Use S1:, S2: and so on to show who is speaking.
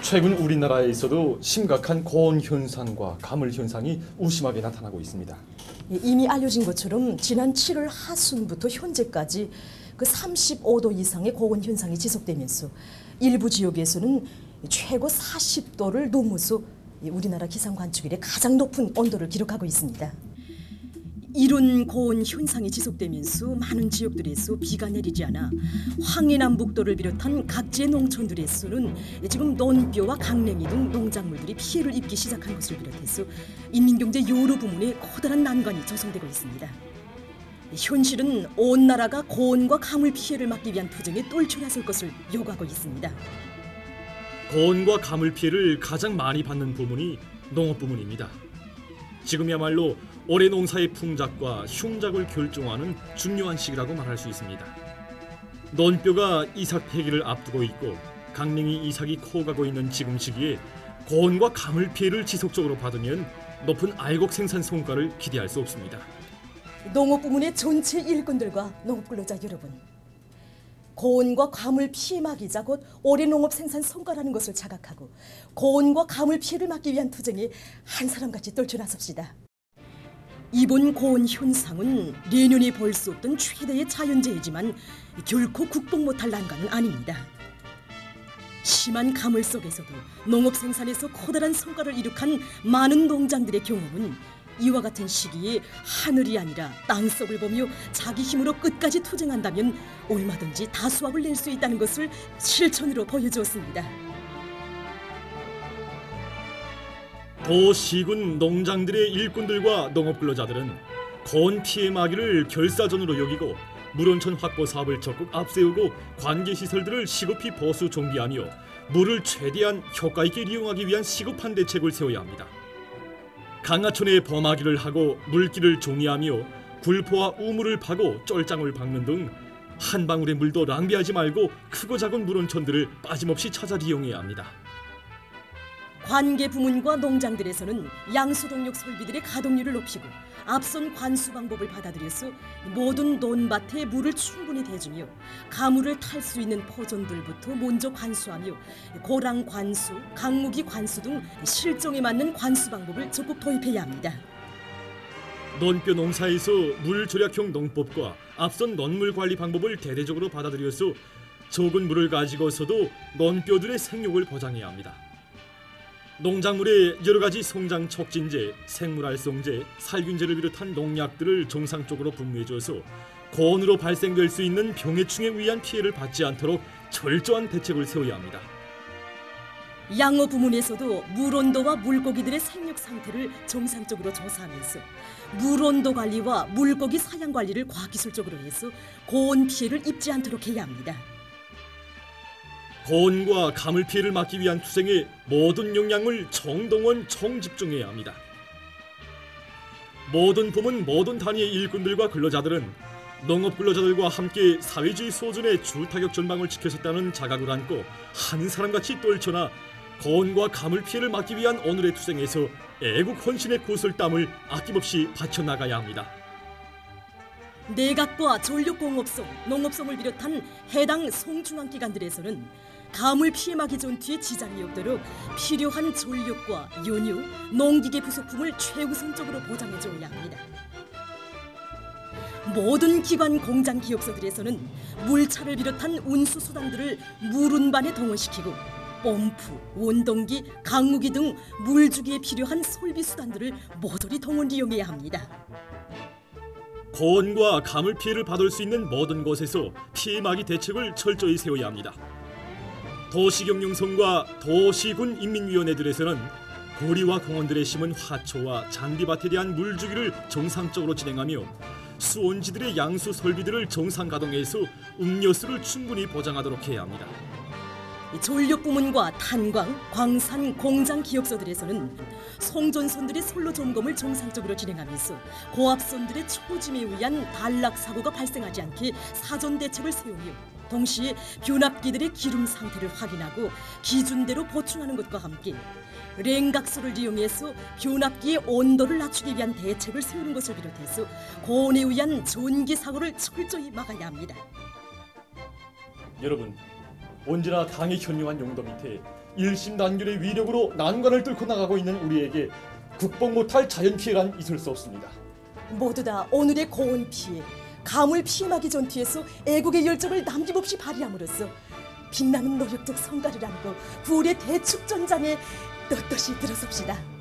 S1: 최근 우리나라에서도 심각한 고온 현상과 가물 현상이 우심하게 나타나고 있습니다.
S2: 이미 알려진 것처럼 지난 7월 하순부터 현재까지 그 35도 이상의 고온 현상이 지속되면서 일부 지역에서는 최고 40도를 넘어서 우리나라 기상관측 이래 가장 높은 온도를 기록하고 있습니다. 이런 고온 현상이 지속되면서 많은 지역들에서 비가 내리지 않아 황해남북도를 비롯한 각지의 농촌들에서는 지금 논뼈와 강냉이 등 농작물들이 피해를 입기 시작한 것을 비롯해서 인민경제 여러 부문에 커다란 난관이 조성되고 있습니다. 현실은 온 나라가 고온과 가물 피해를 막기 위한 투쟁에 똘쳐나설 것을 요구하고 있습니다.
S3: 고온과 가물 피해를 가장 많이 받는 부문이 농업 부문입니다. 지금이야말로 올해 농사의 풍작과 흉작을 결정하는 중요한 시기라고 말할 수 있습니다. 논뼈가 이삭 폐기를 앞두고 있고 강냉이 이삭이 커가고 있는 지금 시기에 고온과 가물 피해를 지속적으로 받으면 높은 알곡 생산 성과를 기대할 수 없습니다.
S2: 농업 부문의 전체 일꾼들과 농업 근로자 여러분, 고온과 가물 피해 막이자 곧 올해 농업 생산 성과라는 것을 자각하고 고온과 가물 피해를 막기 위한 투쟁에 한 사람같이 떨쳐나섭시다. 이번 고온 현상은 내년에 볼 수 없던 최대의 자연재해지만 결코 극복 못할 난관은 아닙니다. 심한 가물 속에서도 농업 생산에서 커다란 성과를 이룩한 많은 농장들의 경험은 이와 같은 시기에 하늘이 아니라 땅속을 보며 자기 힘으로 끝까지 투쟁한다면 얼마든지 다수확을 낼 수 있다는 것을 실천으로 보여주었습니다.
S3: 도시군 농장들의 일꾼들과 농업 근로자들은 고온 피해 막이를 결사전으로 여기고 물온천 확보 사업을 적극 앞세우고 관계 시설들을 시급히 보수 정비하며 물을 최대한 효과 있게 이용하기 위한 시급한 대책을 세워야 합니다. 강하천에 범하기를 하고 물길을 종이하며 굴포와 우물을 파고 쫄장을 박는 등 한 방울의 물도 낭비하지 말고 크고 작은 물온천들을 빠짐없이 찾아 이용해야 합니다.
S2: 관계 부문과 농장들에서는 양수동력 설비들의 가동률을 높이고 앞선 관수 방법을 받아들여서 모든 논밭에 물을 충분히 대주며 가물을 탈 수 있는 포존들부터 먼저 관수하며 고랑 관수, 강무기 관수 등 실정에 맞는 관수 방법을 적극 도입해야 합니다.
S3: 논뼈 농사에서 물 절약형 농법과 앞선 논물 관리 방법을 대대적으로 받아들여서 적은 물을 가지고서도 논뼈들의 생육을 보장해야 합니다. 농작물의 여러 가지 성장 촉진제, 생물활성제, 살균제를 비롯한 농약들을 정상적으로 분무해줘서 고온으로 발생될 수 있는 병해충에 의한 피해를 받지 않도록 철저한 대책을 세워야 합니다.
S2: 양어 부문에서도 물온도와 물고기들의 생육 상태를 정상적으로 조사하면서 물온도 관리와 물고기 사양 관리를 과기술적으로 해서 고온 피해를 입지 않도록 해야 합니다.
S3: 고온과 가물 피해를 막기 위한 투쟁에 모든 역량을 총동원 총집중해야 합니다. 모든 부문 모든 단위의 일꾼들과 근로자들은 농업 근로자들과 함께 사회주의 소전의 주타격 전방을 지켜섰다는 자각을 안고 한 사람같이 떨쳐나 고온과 가물 피해를 막기 위한 오늘의 투쟁에서 애국 헌신의 구슬땀을 아낌없이 바쳐나가야 합니다.
S2: 내각과 전력공업성, 농업성을 비롯한 해당 송중앙기관들에서는 가물 피해 막이 전투에 지장이 없도록 필요한 전력과 연료, 농기계 부속품을 최우선적으로 보장해줘야 합니다. 모든 기관 공장 기업소들에서는 물차를 비롯한 운수수단들을 물운반에 동원시키고 펌프, 원동기, 강무기 등 물주기에 필요한 설비수단들을 모조리 동원 이용해야 합니다.
S3: 고온과 가물 피해를 받을 수 있는 모든 곳에서 피해 막이 대책을 철저히 세워야 합니다. 도시경영성과 도시군 인민위원회들에서는 고리와 공원들에 심은 화초와 잔디밭에 대한 물주기를 정상적으로 진행하며 수온지들의 양수 설비들을 정상 가동해서 음료수를 충분히 보장하도록 해야 합니다.
S2: 전력 부문과 탄광, 광산, 공장 기업소들에서는 송전선들의 선로 점검을 정상적으로 진행하면서 고압선들의 초짐에 의한 단락 사고가 발생하지 않게 사전 대책을 세우며 동시에 변압기들의 기름 상태를 확인하고 기준대로 보충하는 것과 함께 랭각소를 이용해서 변압기의 온도를 낮추기 위한 대책을 세우는 것을 비롯해서 고온에 의한 전기 사고를 철저히 막아야 합니다.
S1: 여러분, 언제나 강이 현명한 용도 밑에 일심단결의 위력으로 난관을 뚫고 나가고 있는 우리에게 극복 못할 자연 피해란 있을 수 없습니다.
S2: 모두 다 오늘의 고온 피해, 가물 피해막이 전투에서 애국의 열정을 남김없이 발휘함으로써 빛나는 노력적 성과를 안고 구울의 대축전장에 떳떳이 들어섭시다.